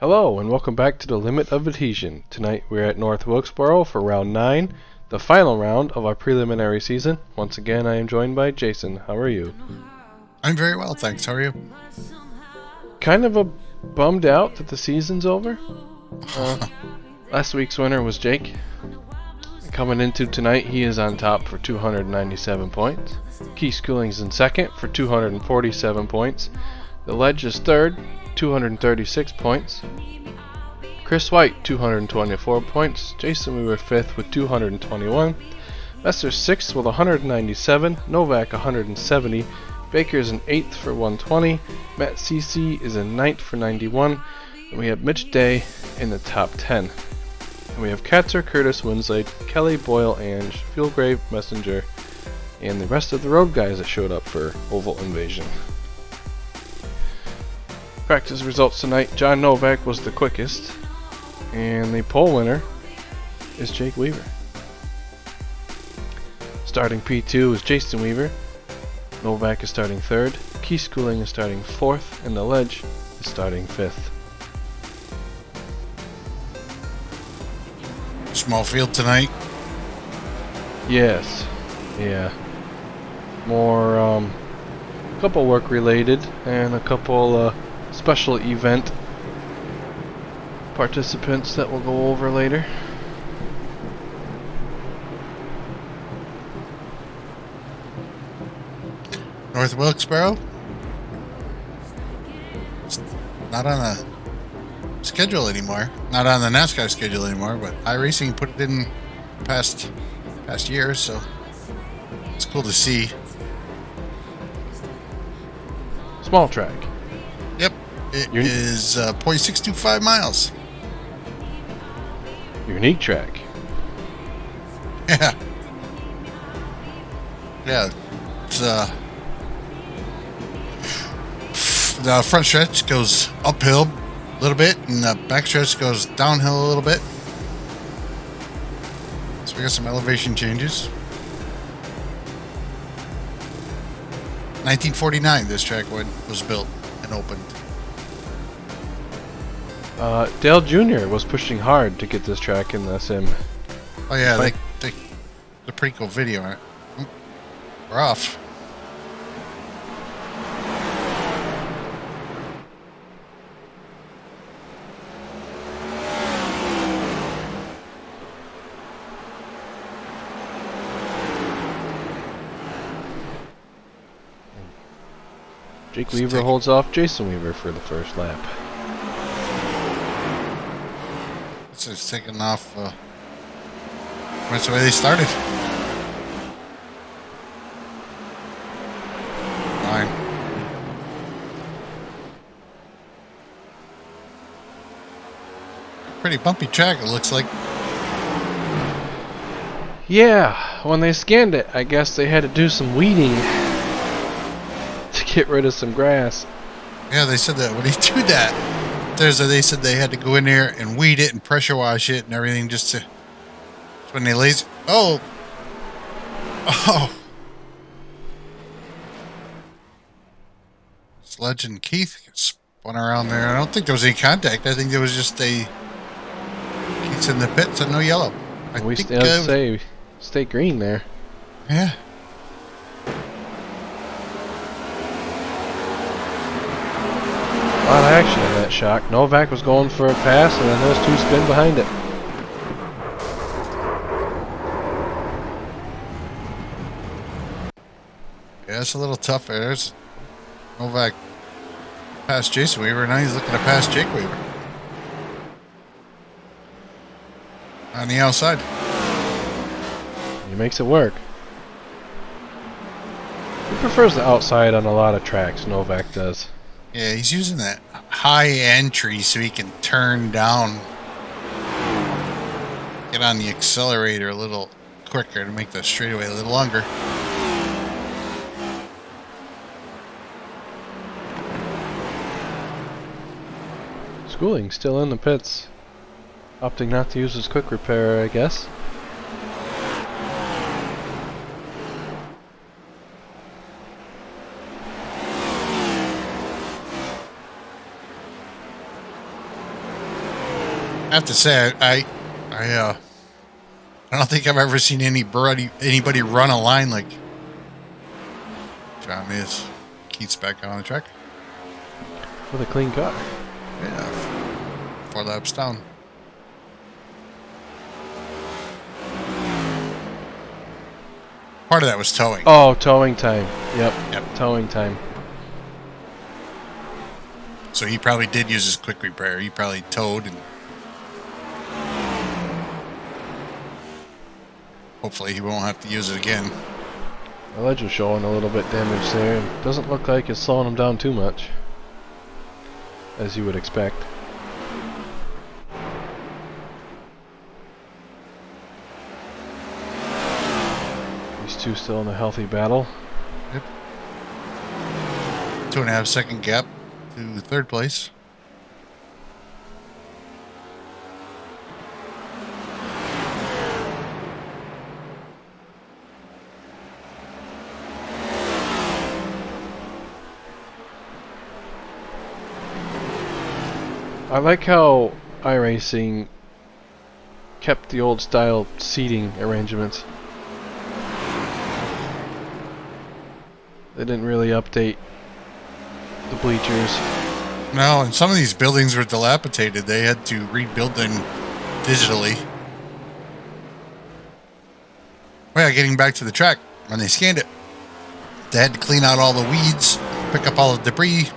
Hello and welcome back to the Limit of Adhesion. Tonight we're at North Wilkesboro for round 9, the final round of our preliminary season. Once again I am joined by Jason. How are you? I'm very well, thanks. How are you? Kind of bummed out that the season's over. Last week's winner was Jake. Coming into tonight he is on top for 297 points. Keith Schooling's in second for 247 points. The Ledge is third, 236 points. Chris White, 224 points. Jason Weaver, 5th with 221. Messer 6th with 197. Novak, 170. Baker's in 8th for 120. Matt CC is in 9th for 91. And we have Mitch Day in the top 10. And we have Katzer, Curtis, Winslade, Kelly, Boyle, Ange, Fieldgrave, Messenger, and the rest of the road guys that showed up for Oval Invasion. Practice results tonight. John Novak was the quickest, and the pole winner is Jake Weaver. Starting P2 is Jason Weaver. Novak is starting 3rd. Keith Schooling is starting 4th, and the Ledge is starting 5th. Small field tonight. Yes. Yeah. More, couple work related, and a couple, special event participants that we'll go over later. North Wilkesboro. It's not on the schedule anymore. Not on the NASCAR schedule anymore, but iRacing put it in past years, so it's cool to see. Small track. Yep. It is 0.625 miles. Unique track. Yeah. Yeah. It's, the front stretch goes uphill a little bit, and the back stretch goes downhill a little bit. So we got some elevation changes. 1949, this track was built and opened. Dale Jr. was pushing hard to get this track in the sim. Oh yeah, the pretty cool video. Right? We're off. Jake Weaver holds off Jason Weaver for the first lap. This is taking off. That's the way they started. 9. Pretty bumpy track, it looks like. Yeah, when they scanned it, I guess they had to do some weeding to get rid of some grass. Yeah, they said that when they do that, they said they had to go in there and weed it and pressure wash it and everything just to. When they laser. Oh. Sledge and Keith spun around there. I don't think there was any contact. I think there was just Keith's in the pit, so no yellow. We say stay green there. Yeah. A lot of action in that shock. Novak was going for a pass, and then those two spin behind it. Yeah, it's a little tough there. There's Novak past Jason Weaver, now he's looking to pass Jake Weaver. on the outside. He makes it work. He prefers the outside on a lot of tracks, Novak does. Yeah, he's using that high entry so he can turn down, get on the accelerator a little quicker to make the straightaway a little longer. Schooling still in the pits, opting not to use his quick repair, I guess. I have to say, I don't think I've ever seen anybody run a line like John is. Keith's back on the track. With a clean car. Yeah, 4 laps down. Part of that was towing. Oh, towing time. Yep, towing time. So he probably did use his quick repair. He probably towed and hopefully he won't have to use it again. The ledge was showing a little bit damaged there. It doesn't look like it's slowing him down too much, as you would expect. These two still in a healthy battle. Yep. 2.5 second gap to third place. I like how iRacing kept the old style seating arrangements. They didn't really update the bleachers. No, and some of these buildings were dilapidated. They had to rebuild them digitally. Well, yeah, getting back to the track, when they scanned it, they had to clean out all the weeds, pick up all the debris.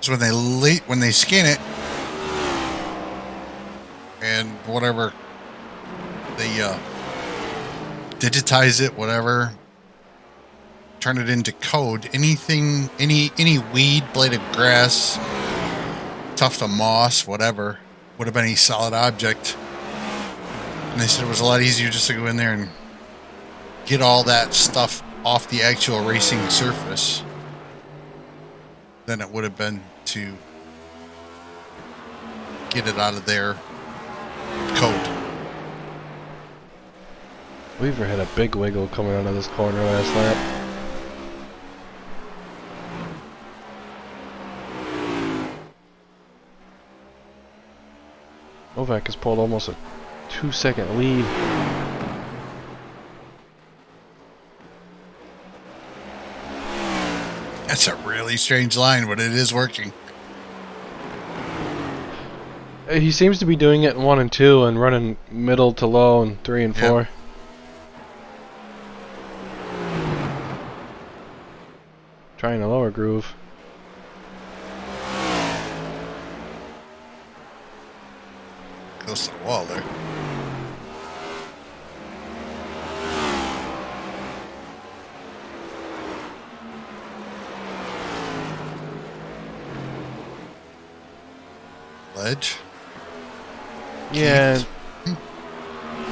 So when they scan it and whatever, they digitize it, whatever, turn it into code. Anything, any weed, blade of grass, tuft of moss, whatever, would have been a solid object. And they said it was a lot easier just to go in there and get all that stuff off the actual racing surface than it would have been to get it out of their code. Weaver had a big wiggle coming out of this corner last lap. Novak has pulled almost a 2-second lead. That's a really strange line, but it is working. He seems to be doing it in 1 and 2 and running middle to low in 3 and 4. Yep. Trying a lower groove. Close to the wall there. Ledge. Yeah.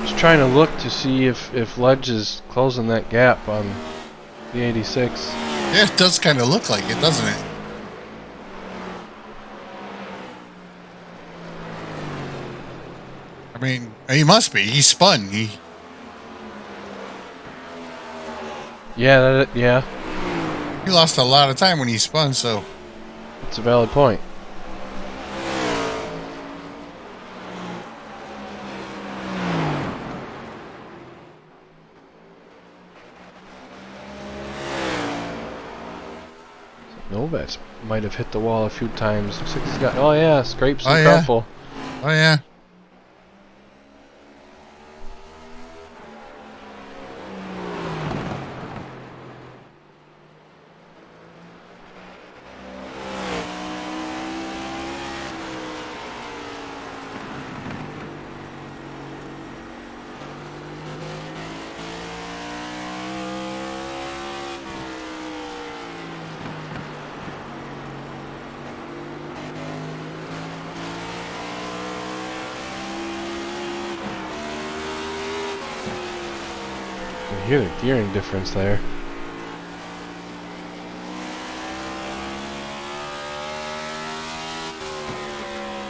Just trying to look to see if Ledge is closing that gap on the 86. Yeah, it does kind of look like it, doesn't it? I mean, he must be. He spun. Yeah. He lost a lot of time when he spun, so It's a valid point. Novak might have hit the wall a few times. Looks like he's got, oh yeah, scrapes and couple. Oh yeah. hear the gearing difference there.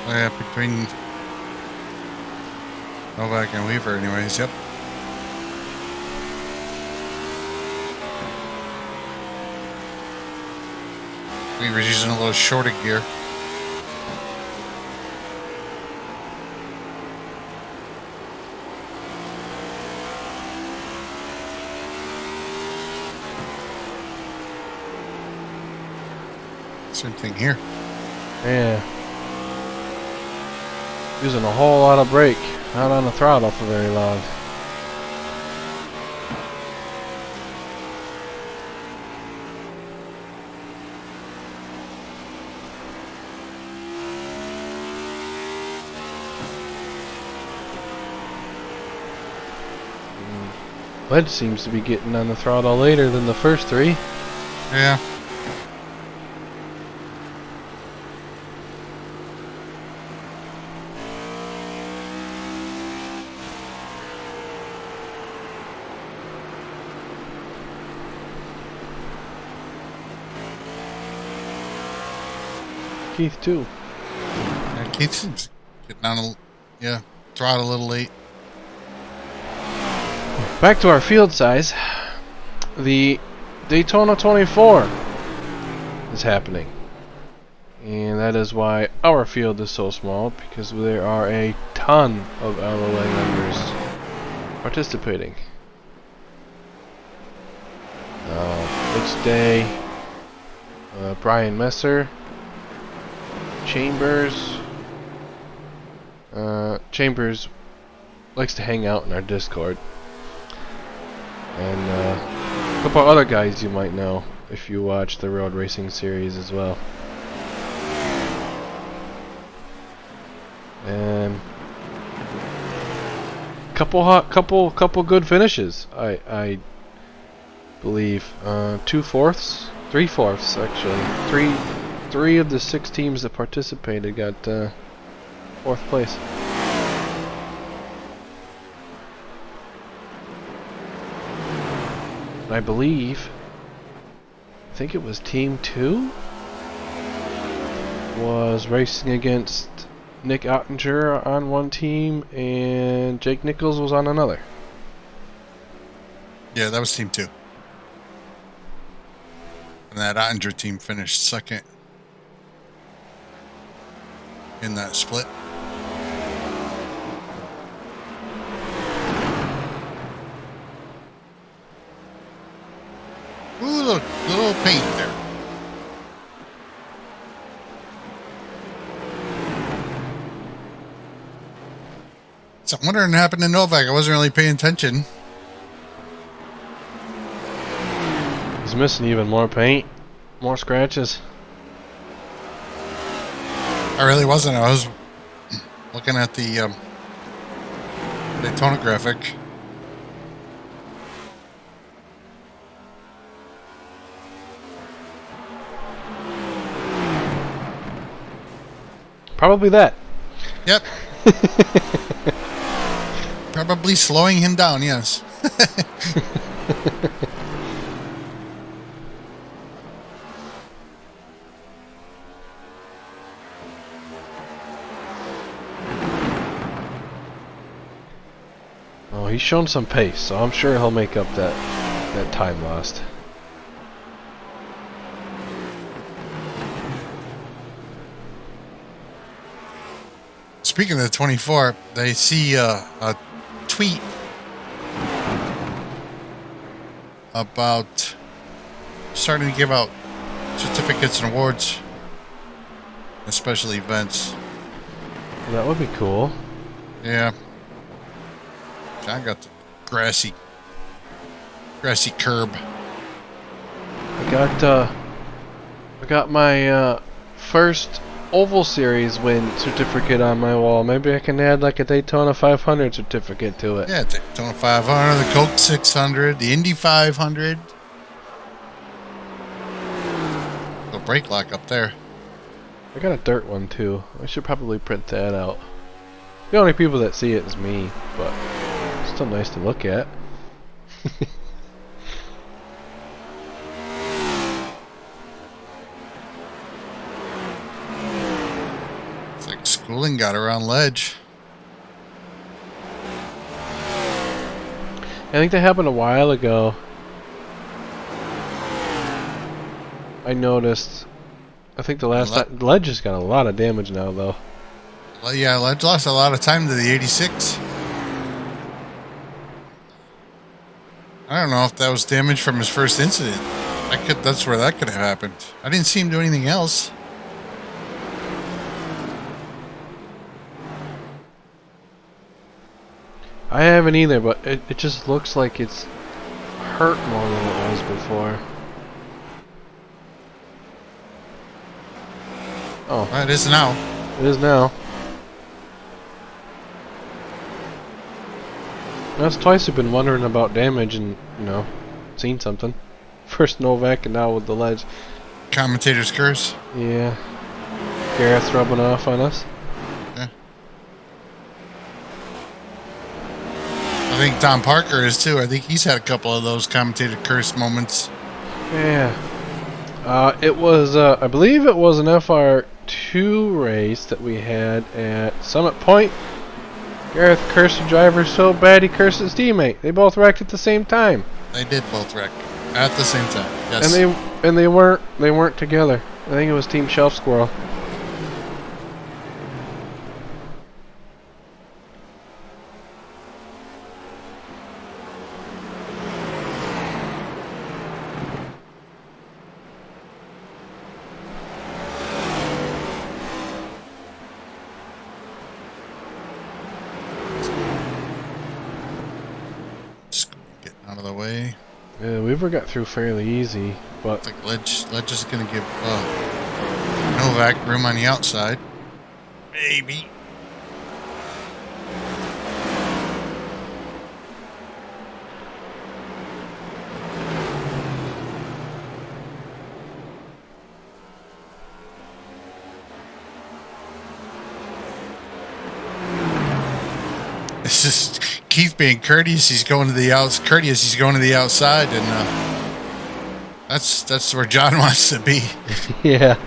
Oh, yeah, between Novak and Weaver, anyways. Yep. Weaver's using a little shorter gear. Same thing here. Yeah. Using a whole lot of brake. Not on the throttle for very long. Lead seems to be getting on the throttle later than the first three. Yeah. Keith too. Yeah, Keith's getting on throttle a little late. Back to our field size. The Daytona 24 is happening. And that is why our field is so small, because there are a ton of LOA members participating. Rich Day, Brian Messer, Chambers. Chambers likes to hang out in our Discord. And a couple other guys you might know if you watch the road racing series as well. And couple good finishes. I believe 2/4, 3/4 actually. Three of the 6 teams that participated got 4th place. I think it was Team 2 was racing against Nick Ottinger on one team and Jake Nichols was on another. Yeah, that was Team 2. And that Ottinger team finished second in that split. Ooh, little paint there. So I'm wondering what happened to Novak. I wasn't really paying attention. He's missing even more paint, more scratches. I really wasn't. I was looking at the Daytona graphic. Probably that. Yep. Probably slowing him down, yes. Oh, he's shown some pace, so I'm sure he'll make up that time lost. Speaking of the 24, they see a tweet about starting to give out certificates and awards, especially events. That would be cool. Yeah. I got the grassy curb. I got my first Oval Series win certificate on my wall. Maybe I can add like a Daytona 500 certificate to it. Yeah, Daytona 500, the Coke 600, the Indy 500. The brake lock up there. I got a dirt one too. I should probably print that out. The only people that see it is me, but it's still nice to look at. Schooling got her on ledge. I think that happened a while ago. I noticed. I think the last time, Ledge has got a lot of damage now, though. Well, yeah, Ledge lost a lot of time to the 86. I don't know if that was damage from his first incident. That's where that could have happened. I didn't see him do anything else. I haven't either, but it just looks like it's hurt more than it was before. Oh. Well, it is now. It is now. That's twice we've been wondering about damage and, seen something. First Novak and now with the Ledge. Commentator's curse. Yeah. Garrett's rubbing off on us. Yeah. I think Tom Parker is too. I think he's had a couple of those commentator curse moments. Yeah. It was, I believe it was an FR2 race that we had at Summit Point. Gareth cursed the driver so bad he cursed his teammate. They both wrecked at the same time. They did both wreck at the same time. Yes. And they weren't together. I think it was Team Shelf Squirrel. Out of the way. Yeah, Weaver got through fairly easy, but I think Ledge is going to give Novak room on the outside. Maybe. It's just Keith being courteous. He's going to the outside, and that's where John wants to be. yeah.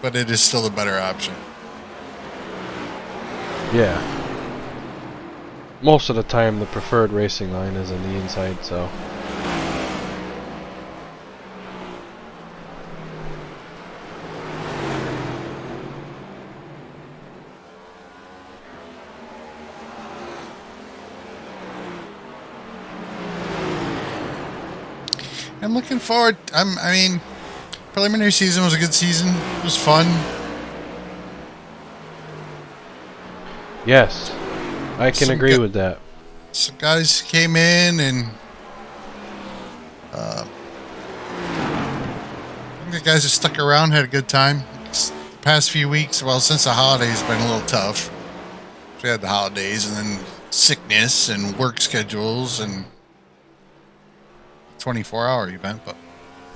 But it is still a better option. Yeah. Most of the time, the preferred racing line is on the inside, so. I'm looking forward. I mean, preliminary season was a good season. It was fun. Yes, I can agree with that. Some guys came in and I think the guys that stuck around had a good time. The past few weeks, well, since the holidays, been a little tough. We had the holidays and then sickness and work schedules and 24-hour event, but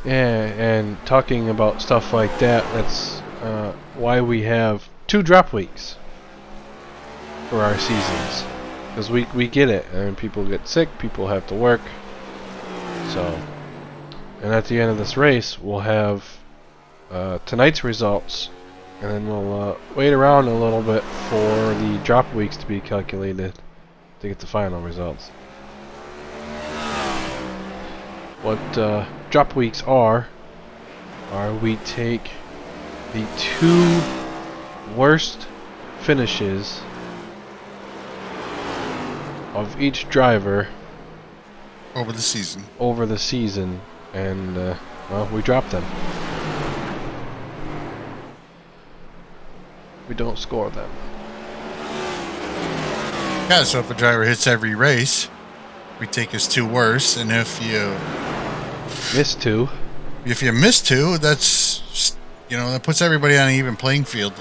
Yeah, and talking about stuff like that, that's why we have 2 drop weeks for our seasons. Because we get it, and people get sick, people have to work. So, and at the end of this race, we'll have tonight's results, and then we'll wait around a little bit for the drop weeks to be calculated to get the final results. What drop weeks are we take the 2 worst finishes of each driver over the season, and well, we drop them. We don't score them. Yeah, so if a driver hits every race, we take his 2 worst, and if you miss 2, that's that puts everybody on an even playing field.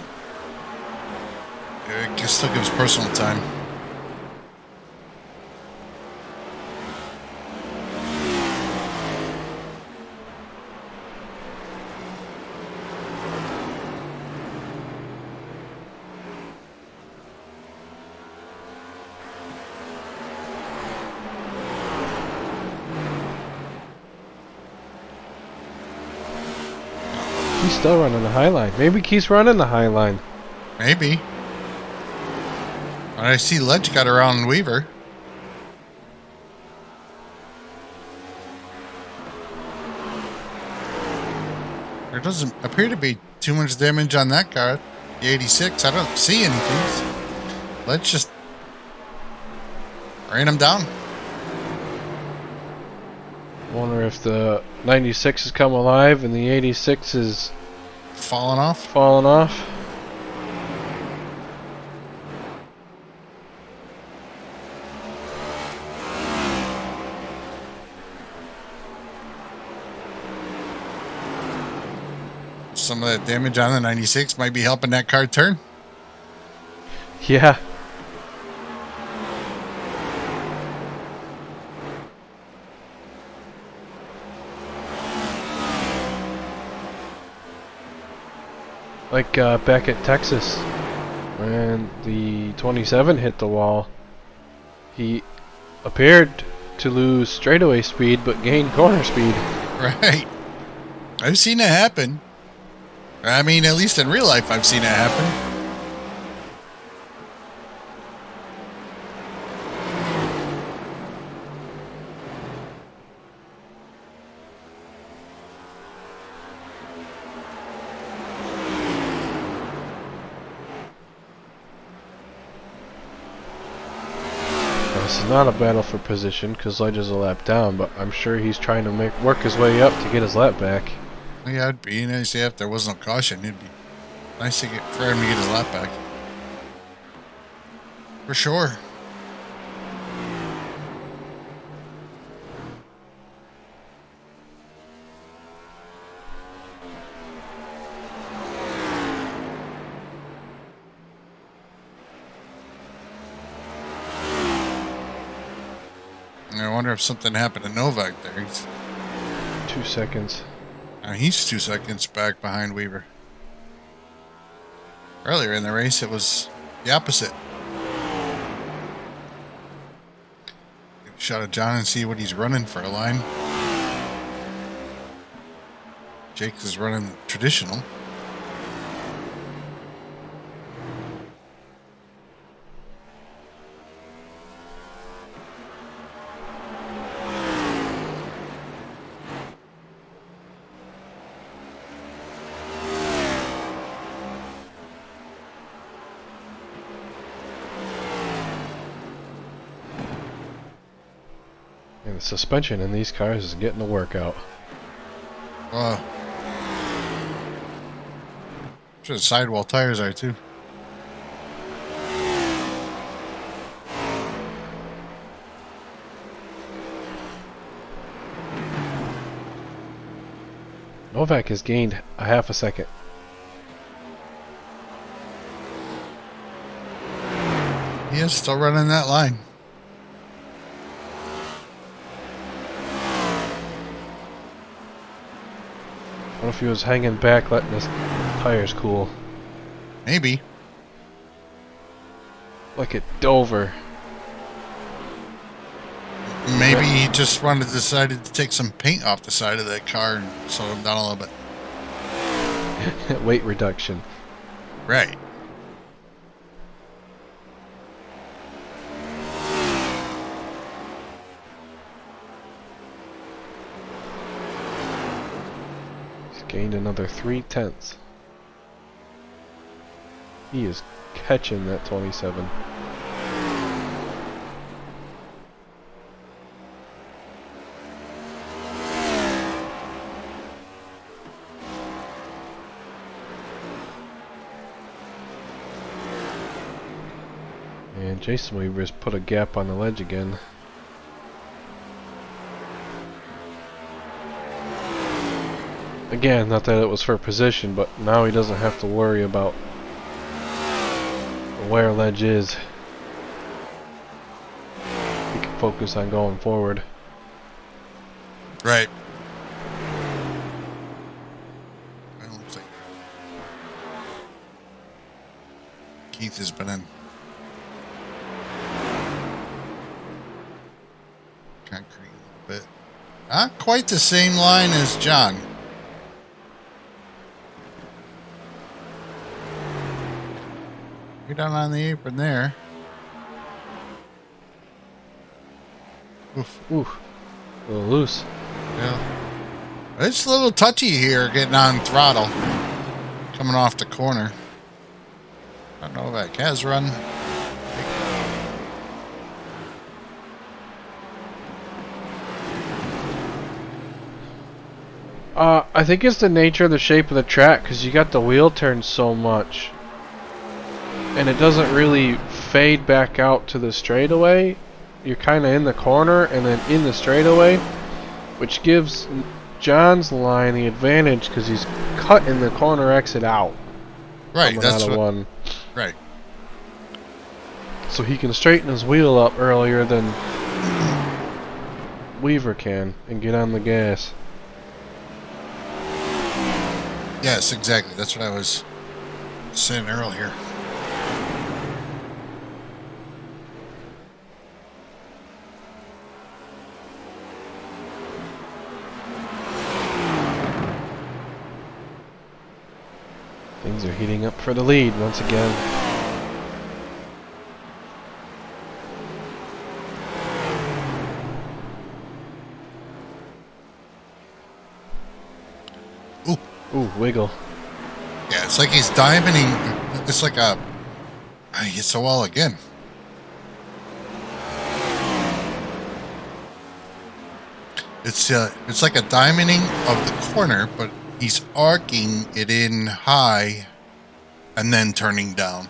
It still gives personal time. He's still running the high line. Maybe Keith's running the high line. Maybe. I see Ledge got around Weaver. There doesn't appear to be too much damage on that car. The 86. I don't see anything. Let's just rain him down. Wonder if the 96 has come alive and the 86 is falling off. Falling off. Some of that damage on the 96 might be helping that car turn. Yeah. Like back at Texas, when the 27 hit the wall, he appeared to lose straightaway speed but gained corner speed. Right. I've seen it happen. I mean, at least in real life, I've seen it happen. This is not a battle for position because Ledge is a lap down, but I'm sure he's trying to work his way up to get his lap back. Yeah, it'd be nice if there was no caution. It'd be nice for him to get his lap back. For sure. I wonder if something happened to Novak there. 2 seconds. He's 2 seconds back behind Weaver. Earlier in the race, it was the opposite. Get a shot at John and see what he's running for a line. Jake is running traditional. And the suspension in these cars is getting a workout. Sure, the sidewall tires are too. Novak has gained a half a second. He is still running that line. What if he was hanging back, letting his tires cool? Maybe. Like at Dover. Maybe he just decided to take some paint off the side of that car and slow him down a little bit. Weight reduction. Right. Gained another 0.3. He is catching that 27. And Jason Weaver's put a gap on the ledge again. Again, not that it was for position, but now he doesn't have to worry about where Ledge is. He can focus on going forward. Right. Well, looks like Keith has been in concrete a little bit. Not quite the same line as John. You're down on the apron there. Oof. Ooh. A little loose. Yeah. It's a little touchy here getting on throttle. Coming off the corner. I don't know if that has run. I think it's the nature of the shape of the track, because you got the wheel turn so much. And it doesn't really fade back out to the straightaway. You're kind of in the corner and then in the straightaway, which gives John's line the advantage because he's cutting the corner exit out. Right, that's out of what. one. Right. So he can straighten his wheel up earlier than Weaver can and get on the gas. Yes, exactly. That's what I was saying earlier. Things are heating up for the lead once again. Ooh, wiggle. Yeah, it's like he's diamonding. It's like a. He hits the wall again. It's like a diamonding of the corner, but he's arcing it in high and then turning down.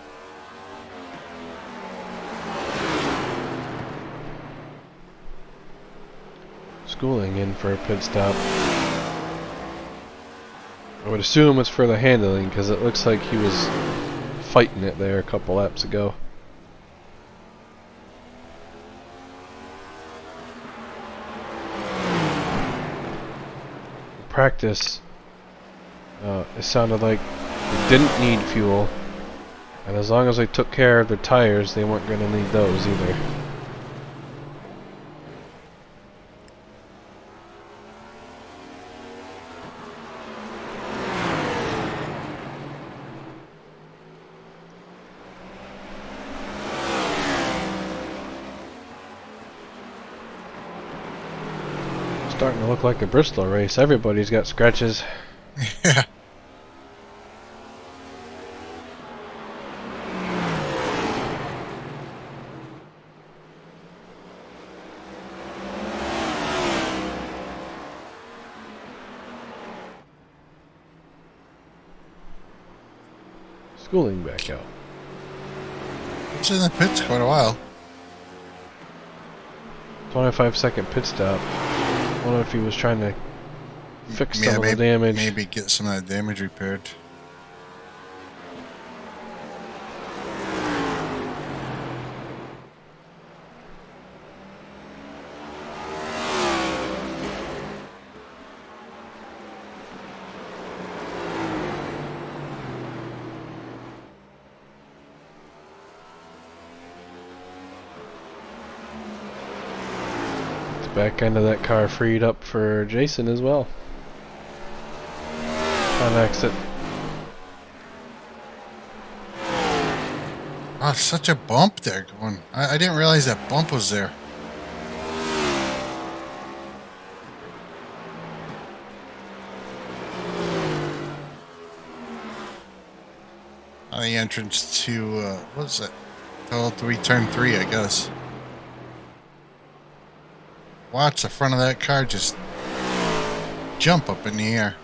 Schooling in for a pit stop. I would assume it's for the handling because it looks like he was fighting it there a couple laps ago. Practice, it sounded like they didn't need fuel, and as long as they took care of their tires, they weren't going to need those either. Starting to look like a Bristol race. Everybody's got scratches. Yeah. Schooling back out. It's in the pits quite a while. 25-second pit stop. I wonder if he was trying to fix some of the damage. Maybe get some of that damage repaired. Back end of that car freed up for Jason as well. On exit. Oh, such a bump there going. I didn't realize that bump was there. On the entrance to, what's that? Turn 3, I guess. Watch the front of that car just jump up in the air.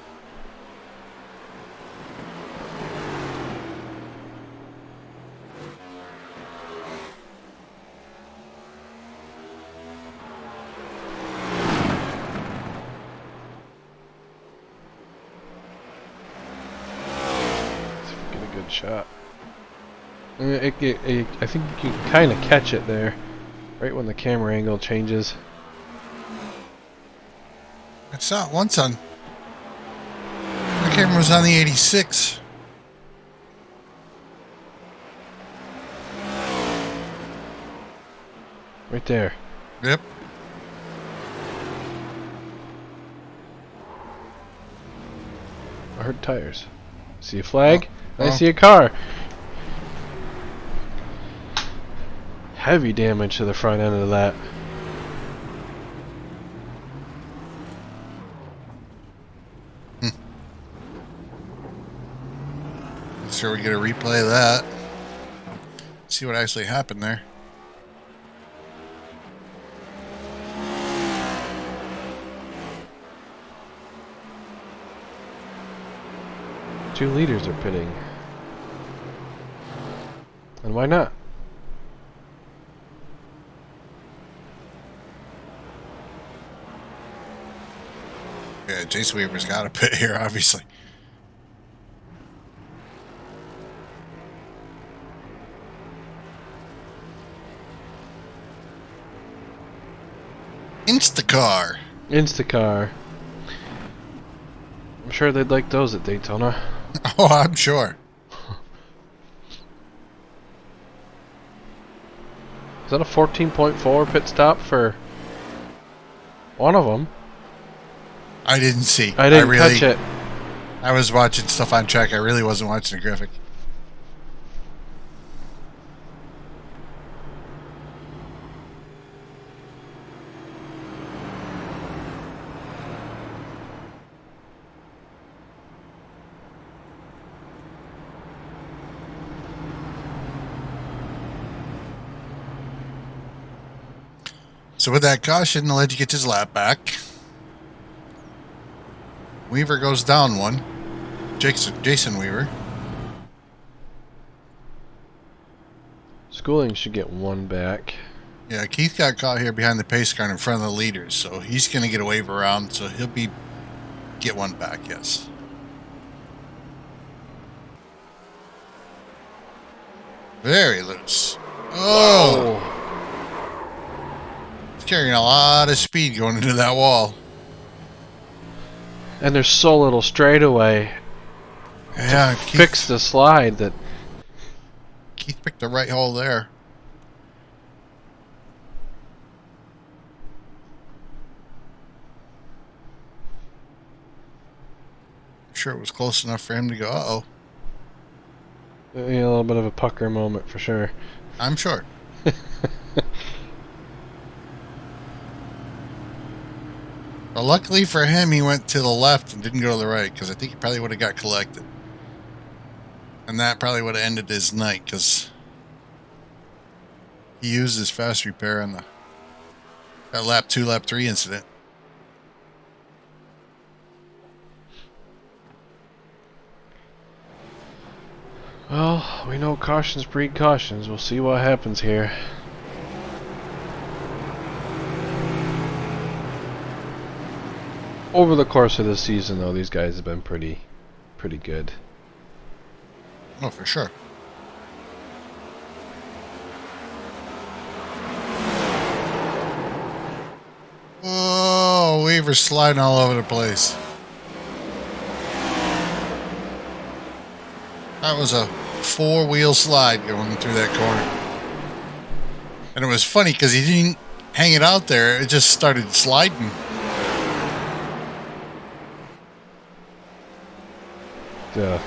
Get a good shot. I think you can kind of catch it there, right when the camera angle changes. I saw it once on. The camera was on the 86. Right there. Yep. I heard tires. See a flag? Oh. I see a car. heavy damage to the front end of that. Sure, we get a replay of that. See what actually happened there. Two leaders are pitting. And why not? Yeah, Jason Weaver's got to pit here, obviously. Instacar. Instacar. I'm sure they'd like those at Daytona. Oh, I'm sure. Is that a 14.4 pit stop for one of them? I didn't see. I didn't catch it. I was watching stuff on track. I really wasn't watching the graphic. So with that caution, the lad gets his lap back. Weaver goes down one. Jason Weaver. Schooling should get one back. Yeah, Keith got caught here behind the pace car in front of the leaders, so he's going to get a wave around, so he'll get one back, yes. Very loose. Oh! Whoa. Carrying a lot of speed going into that wall. And there's so little straightaway Yeah, to fix the slide that Keith picked the right hole there. Sure it was close enough for him to go, uh-oh. a little bit of a pucker moment for sure. I'm sure. Well, luckily for him, he went to the left and didn't go to the right, because I think he probably would have got collected. And that probably would have ended his night, because he used his fast repair on that lap 2, lap 3 incident. Well, we know cautions breed cautions. We'll see what happens here. Over the course of the season, though, these guys have been pretty good. Oh, for sure. Oh, Weaver's sliding all over the place. That was a 4-wheel slide going through that corner. And it was funny because he didn't hang it out there. It just started sliding. Yeah.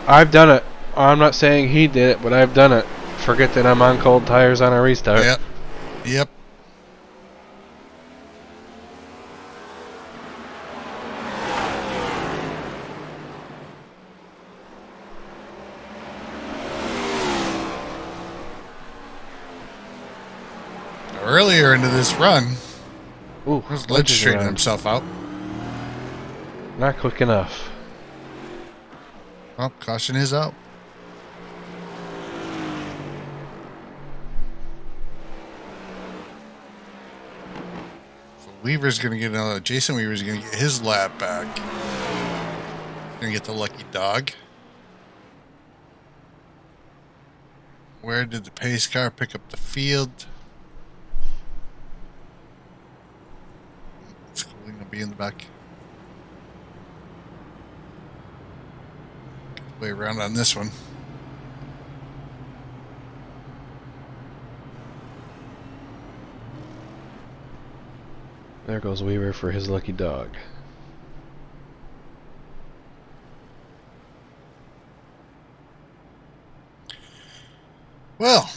I've done it. I'm not saying he did it, but I've done it. Forget that I'm on cold tires on a restart. Yep. Yep. Earlier into this run, Ooh, was Ledge straightening himself out. Not quick enough. Oh, caution is out. So Weaver's going to get another. Jason Weaver's going to get his lap back. Going to get the lucky dog. Where did the pace car pick up the field? Schooling will be in the back. Way around on this one. There goes Weaver for his lucky dog. Well,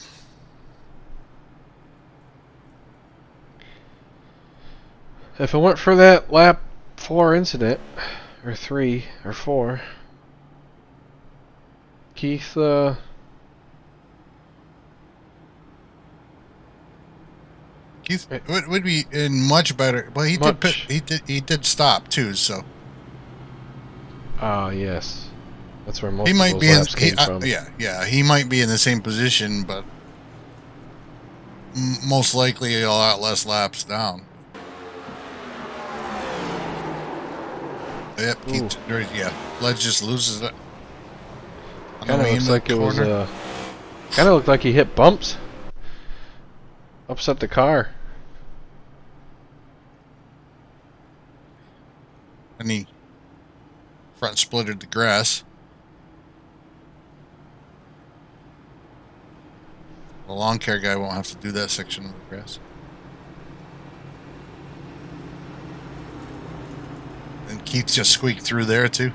If it weren't for that lap 4 incident, or 3 or 4, Keith Keith would be in much better. Well, he did pit, he did stop too, so. Ah, yes. That's where most He of might those be laps came from. Yeah, he might be in the same position, but most likely a lot less laps down. Yep, yeah. Ledge just loses it. Kind of looks like it was. Kind of looked like he hit bumps. Upset the car. And he front splitted the grass. The lawn care guy won't have to do that section of the grass. And Keith just squeaked through there too.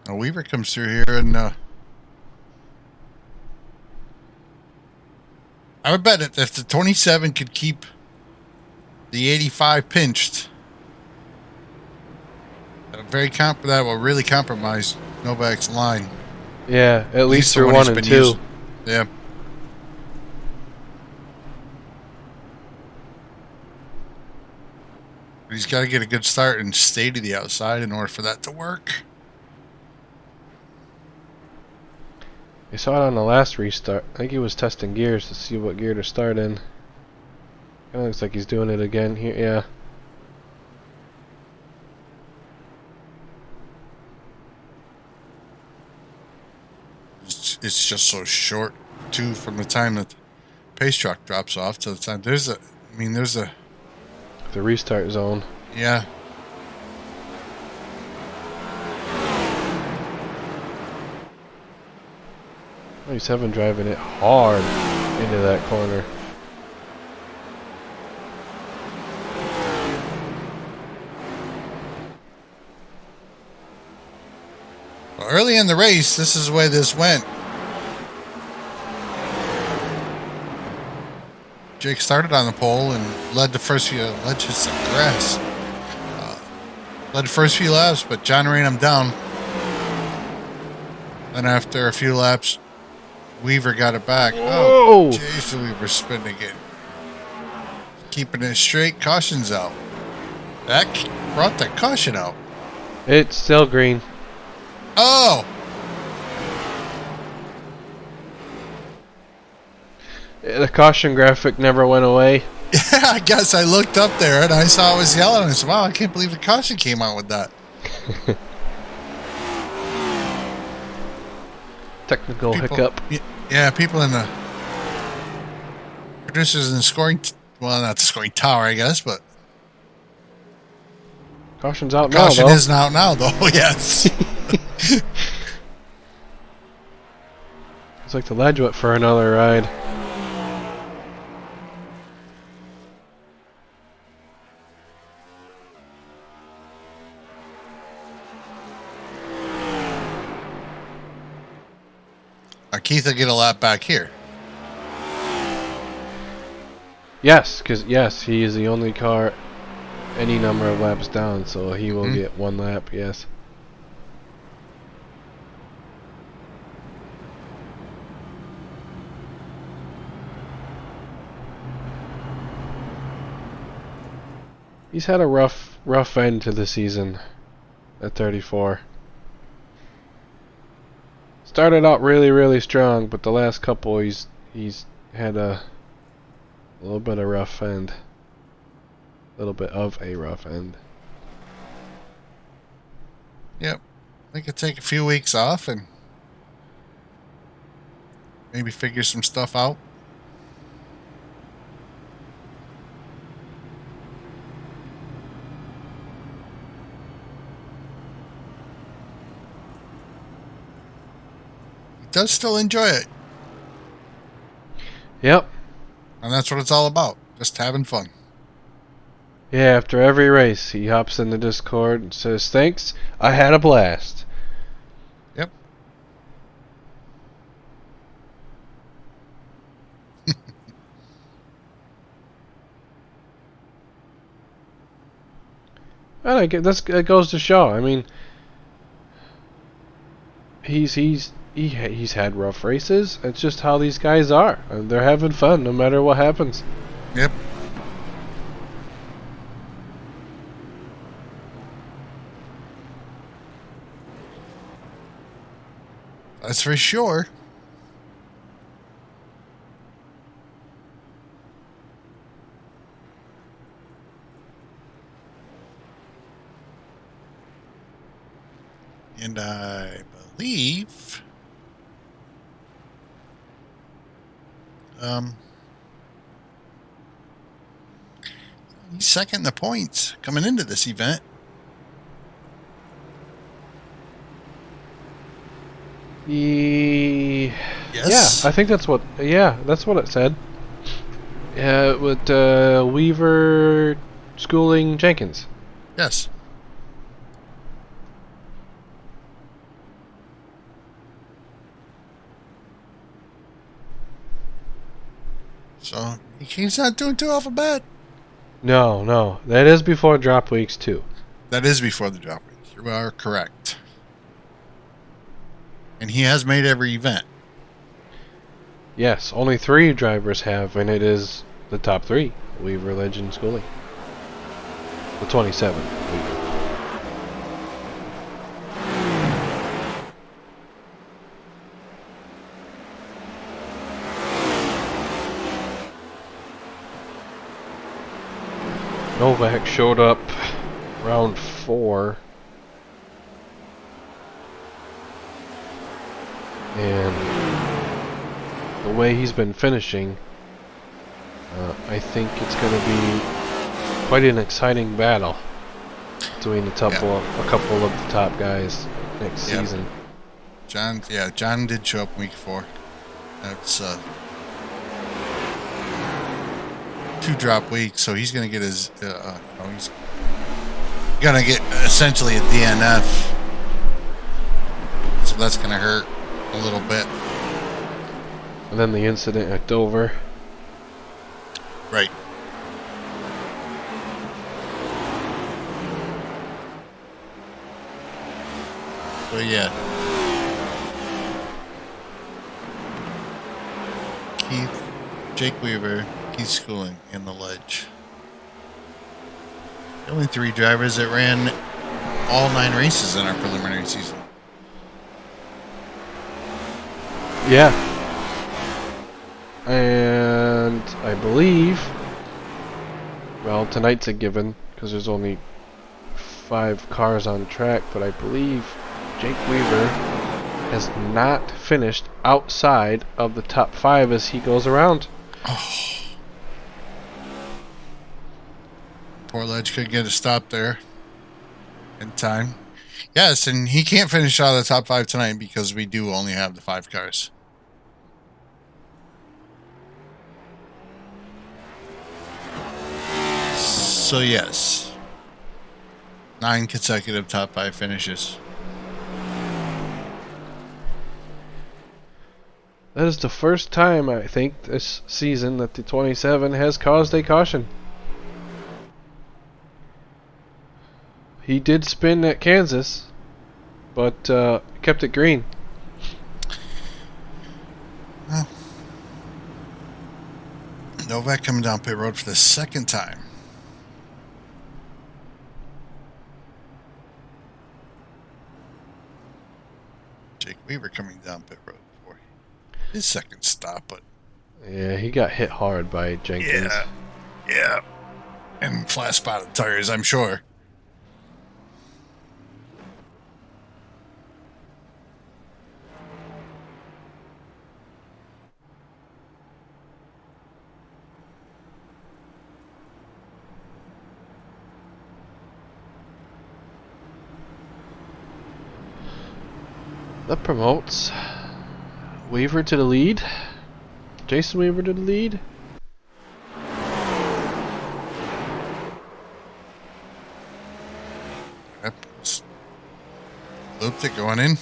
Now Weaver comes through here and I would bet if the 27 could keep the 85 pinched, that will really compromise Novak's line. Yeah, at least through 1 and 2. Yeah. He's got to get a good start and stay to the outside in order for that to work. You saw it on the last restart. I think he was testing gears to see what gear to start in. Kinda looks like he's doing it again here, yeah. It's just so short, too, from the time that the pace truck drops off to the time. There's a... The restart zone. Yeah. 27 driving it hard into that corner. Well, early in the race, this is the way this went. Jake started on the pole and led the first few ledges of grass. Led the first few laps, but John ran him down. Then after a few laps, Weaver got it back. Whoa. Oh, jeez, Weaver spinning it. Keeping it straight, caution's out. That brought the caution out. It's still green. Oh! The caution graphic never went away. Yeah, I guess I looked up there and I saw it was yellow and I said, wow, I can't believe the caution came out with that. Technical hiccup. Yeah, people in the producers in the scoring, well, not the scoring tower, I guess, but caution's out now, though. Caution is out now, though. Yes. It's like the ledge went for another ride. Keith will get a lap back here. Yes, because he is the only car any number of laps down, so he will get 1 lap, yes. He's had a rough end to the season at 34. Started out really strong, but the last couple he's had a little bit of rough end. A little bit of a rough end. Yep. They could take a few weeks off and maybe figure some stuff out. He does still enjoy it. Yep. And that's what it's all about. Just having fun. Yeah, after every race, he hops in the Discord and says, "Thanks, I had a blast." Yep. And I get that goes to show. I mean, he's had rough races. It's just how these guys are. They're having fun no matter what happens. Yep. That's for sure. And I believe he's second in the points coming into this event. Yes. Yeah, I think that's what. Yeah, that's what it said. With Weaver, Schooling, Jenkins. Yes. So he's not doing too off a bad. No, that is before drop weeks too. That is before the drop weeks. You are correct. And he has made every event. Yes, only 3 drivers have, and it is the top 3. Weaver, Legend, Schooling. The 27. Weaver. Novak showed up round 4. And the way he's been finishing, I think it's going to be quite an exciting battle between a couple of the top guys next season. John did show up week 4. That's 2 drop weeks, so he's going to get his. He's going to get essentially a DNF, so that's going to hurt a little bit. And then the incident at Dover. Right. But yeah. Jake Weaver, Keith Schooling in the ledge. The only 3 drivers that ran all 9 races in our preliminary season. Yeah. And I believe, well, tonight's a given because there's only 5 cars on track, but I believe Jake Weaver has not finished outside of the top 5 as he goes around. Oh. Poor Ledge could get a stop there in time. Yes, and he can't finish out of the top 5 tonight because we do only have the 5 cars. So yes, 9 consecutive top 5 finishes. That is the first time, I think, this season that the 27 has caused a caution. He did spin at Kansas, but kept it green. Well, Novak coming down pit road for the 2nd time. Jake Weaver coming down pit road for his 2nd stop, but yeah, he got hit hard by Jenkins. Yeah, and flat spotted tires, I'm sure. That promotes Weaver to the lead. Jason Weaver to the lead. Yep. Looped it going in.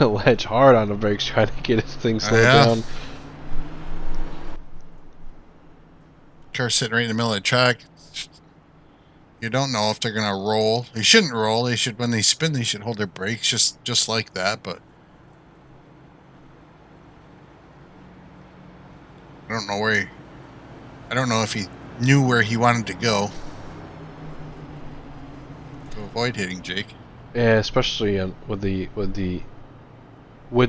Ledge hard on the brakes trying to get his thing slowed Yeah. down. Car sitting right in the middle of the track. You don't know if they're gonna roll. They shouldn't roll. They should, when they spin, they should hold their brakes just like that. But I don't know where he. I don't know if he knew where he wanted to go to avoid hitting Jake. Yeah, especially with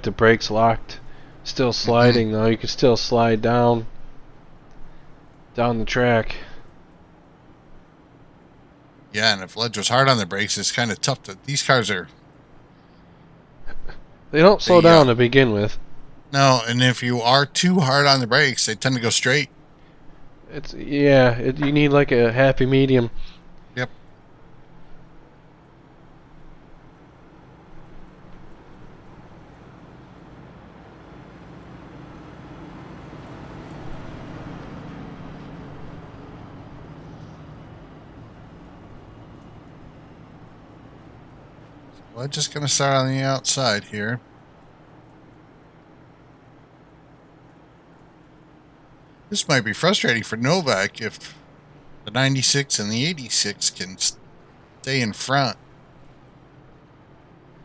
the brakes locked, still sliding though. You can still slide down the track. Yeah, and if Ledge was hard on the brakes, it's kind of tough to. These cars are. They don't slow down to begin with. No, and if you are too hard on the brakes, they tend to go straight. You need like a happy medium. Yep. Well, I'm just going to start on the outside here. This might be frustrating for Novak if the 96 and the 86 can stay in front.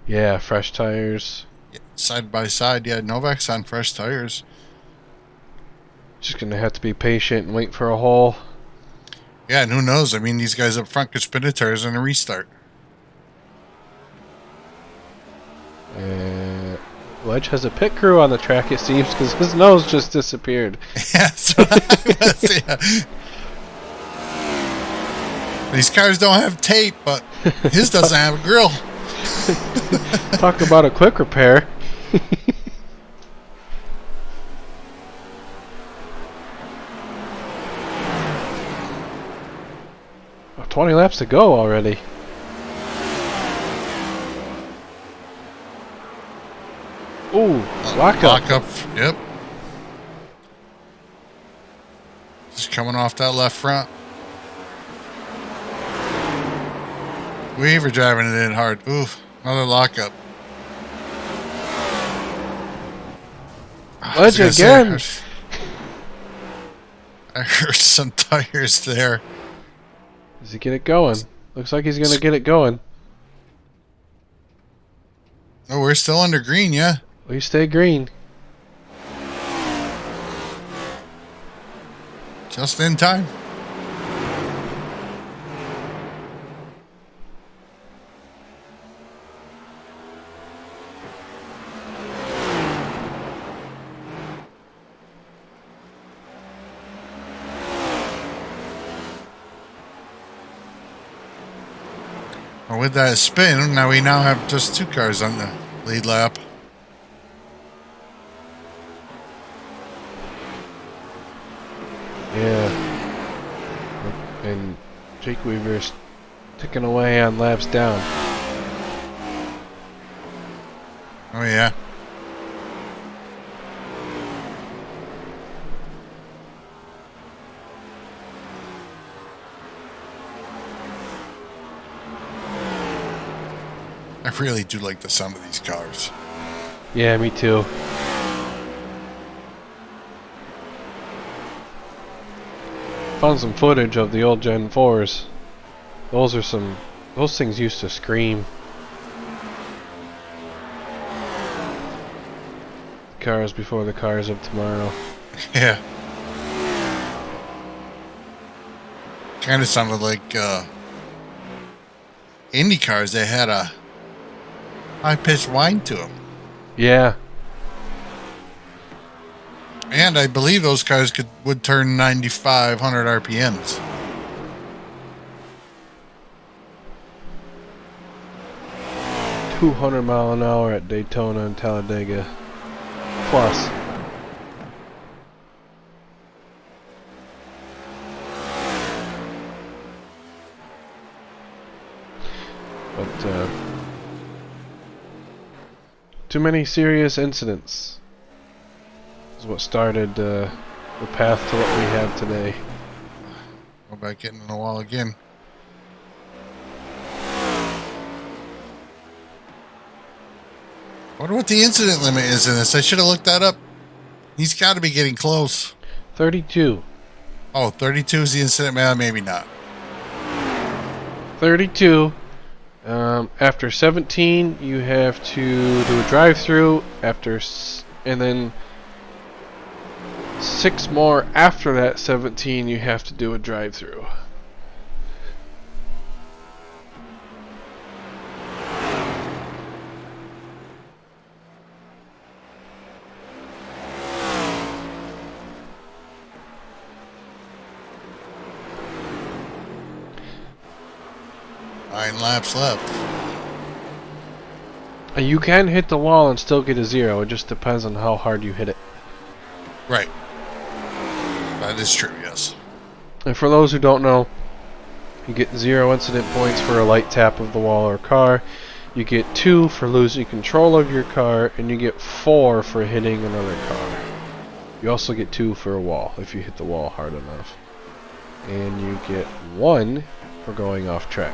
Yeah, fresh tires. Yeah, side by side. Yeah, Novak's on fresh tires. Just gonna have to be patient and wait for a hole. Yeah, and who knows? I mean, these guys up front could spin the tires and a restart. Ledge has a pit crew on the track, it seems, because his nose just disappeared. Yeah, so yeah. These cars don't have tape, but his doesn't have a grill. Talk about a quick repair. 20 laps to go already. Ooh, lock up. Lock up, yep. Just coming off that left front. Weaver driving it in hard. Oof, another lockup. Ledge again. I heard some tires there. Does he get it going? Looks like he's gonna get it going. Oh, we're still under green, yeah. We stay green. Just in time. Well, with that spin, now we have just two cars on the lead lap. Yeah. And Jake Weaver's ticking away on laps down. Oh, yeah. I really do like the sound of these cars. Yeah, me too. Found some footage of the old Gen 4s. Those things used to scream. Cars before the cars of tomorrow. Yeah. Kind of sounded like Indy cars. They had a high-pitched whine to them. Yeah. And I believe those cars would turn 9,500 RPMs. mph at Daytona and Talladega. Plus. But Too many serious incidents is what started the path to what we have today. Go back getting in the wall again. I wonder what the incident limit is in this. I should have looked that up. He's got to be getting close. 32. Oh, 32 is the incident? Well, maybe not. 32. After 17, you have to do a drive-through. And then 6 more after that 17, you have to do a drive-through. Nine laps left. You can hit the wall and still get a 0. It just depends on how hard you hit it. Right. That is true, yes. And for those who don't know, you get 0 incident points for a light tap of the wall or car. You get 2 for losing control of your car, and you get 4 for hitting another car. You also get 2 for a wall if you hit the wall hard enough. And you get 1 for going off track.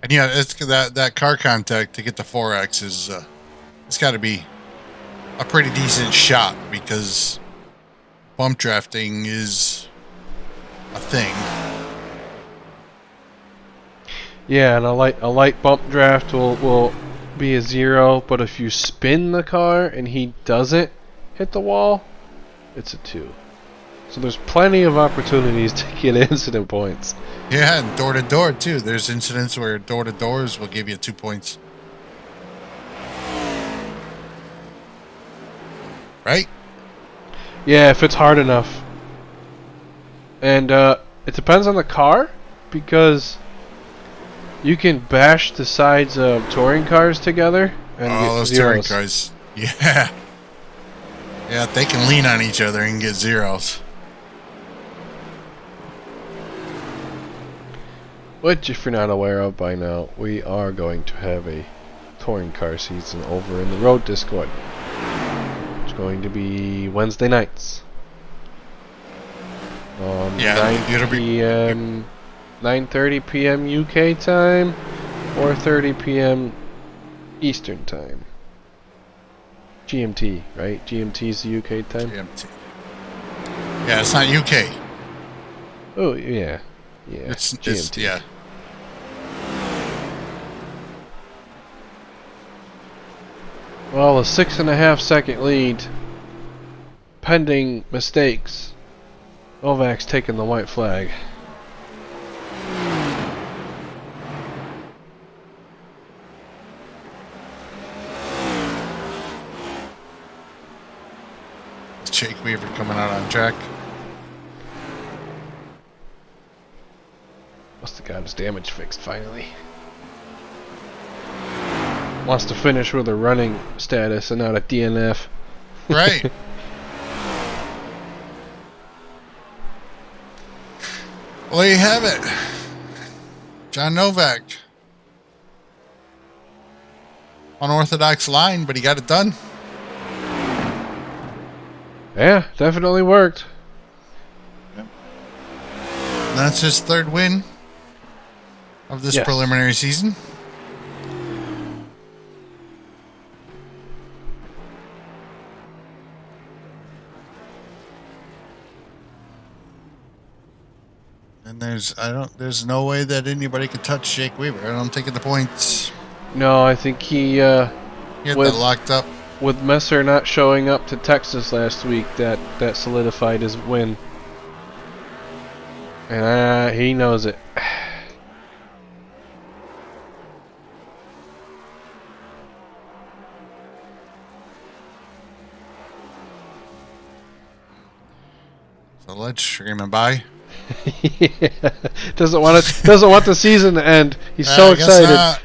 And yeah, it's that car contact to get the 4X is it's got to be a pretty decent shot because bump drafting is a thing. Yeah, and a light bump draft will be a 0, but if you spin the car and he doesn't hit the wall, it's a 2. So there's plenty of opportunities to get incident points. Yeah, and door to door too. There's incidents where door to doors will give you 2 points. Right? Yeah, if it's hard enough. And it depends on the car, because you can bash the sides of touring cars together and get those zeros. touring cars. Yeah. Yeah, they can lean on each other and get 0s. Which, if you're not aware of by now, we are going to have a touring car season over in the Road Discord. It's going to be Wednesday nights. 9 p.m. 9:30 p.m. UK time, 4:30 p.m. Eastern time. GMT, right? GMT is the UK time. GMT. Yeah, it's not UK. Oh yeah, yeah. It's GMT. yeah. Well, a 6.5 second lead, pending mistakes. Novak's taking the white flag. Jake Weaver coming out on track. Must have got his damage fixed finally. Wants to finish with a running status and not a DNF. Right. Well, there you have it. John Novak. Unorthodox line, but he got it done. Yeah, definitely worked. Yep. That's his 3rd win of this preliminary season. And there's no way that anybody could touch Jake Weaver. I don't take it the points. No, I think he had that locked up. With Messer not showing up to Texas last week, that solidified his win. And he knows it. So let's screaming bye. Yeah. Doesn't want the season to end. He's so excited.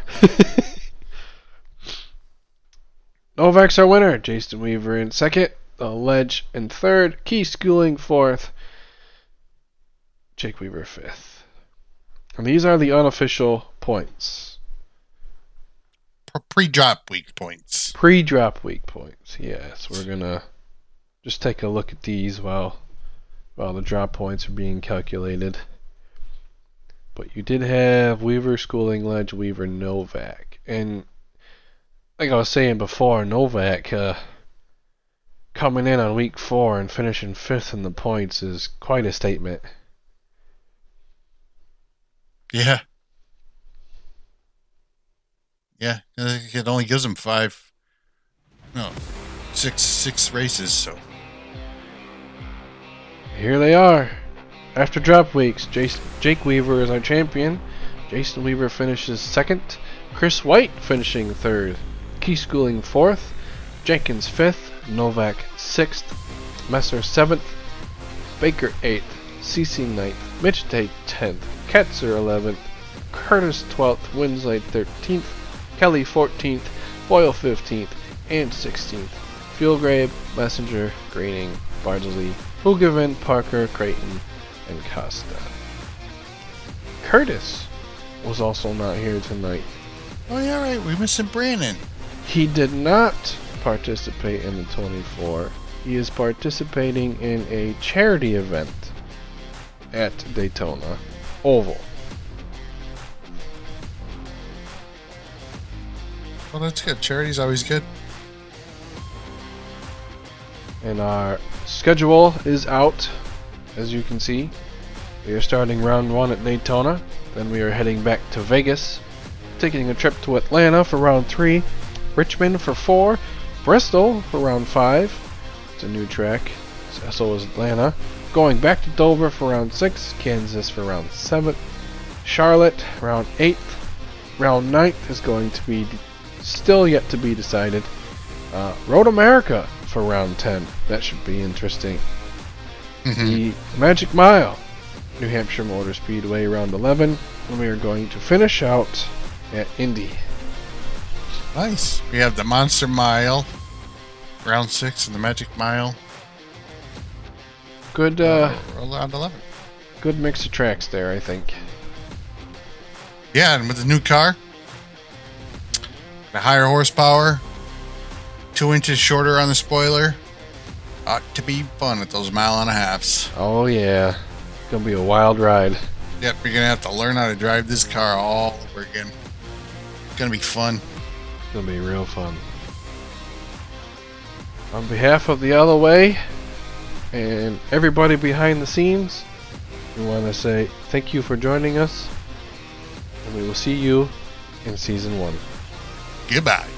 Novak's our winner. Jason Weaver in 2nd. The Ledge in 3rd. Key Schooling 4th. Jake Weaver 5th. And these are the unofficial points. pre-drop week points. Pre-drop week points. Yes, we're gonna just take a look at these while the drop points are being calculated. But you did have Weaver, Schooling, Ledge, Weaver, Novak, and like I was saying before, Novak coming in on week 4 and finishing 5th in the points is quite a statement. Yeah. Yeah, it only gives him 6 races, so. Here they are. After drop weeks, Jake Weaver is our champion. Jason Weaver finishes 2nd. Chris White finishing 3rd. Keith Schooling 4th. Jenkins 5th. Novak 6th. Messer 7th. Baker 8th. CC 9th. Mitch Tate 10th. Ketzer 11th. Curtis 12th. Winslade 13th. Kelly 14th. Boyle 15th. And 16th. Fuelgrave, Messenger, Greening, Bardsley, Hoogivan, Parker, Creighton, and Costa. Curtis was also not here tonight. Oh yeah, right. We're missing Brandon. He did not participate in the 24. He is participating in a charity event at Daytona Oval. Well, that's good. Charity's always good. And our schedule is out, as you can see. We are starting round 1 at Daytona. Then we are heading back to Vegas, taking a trip to Atlanta for round 3, Richmond for 4, Bristol for round 5. It's a new track, so is Atlanta. Going back to Dover for round 6, Kansas for round 7, Charlotte round 8. Round 9th is going to be still yet to be decided. Road America for round 10. That should be interesting. The Magic Mile, New Hampshire Motor Speedway, round 11. And we are going to finish out at Indy. Nice. We have the Monster Mile, round 6, and the Magic Mile. Good, round 11. good mix of tracks there, I think. Yeah, and with the new car, the higher horsepower, 2 inches shorter on the spoiler. Ought to be fun at those 1.5 miles. Oh yeah, gonna be a wild ride. Yep, you're gonna have to learn how to drive this car all over again. It's gonna be fun. It's gonna be real fun. On behalf of the Other Way and everybody behind the scenes, we want to say thank you for joining us, and we will see you in season 1. Goodbye.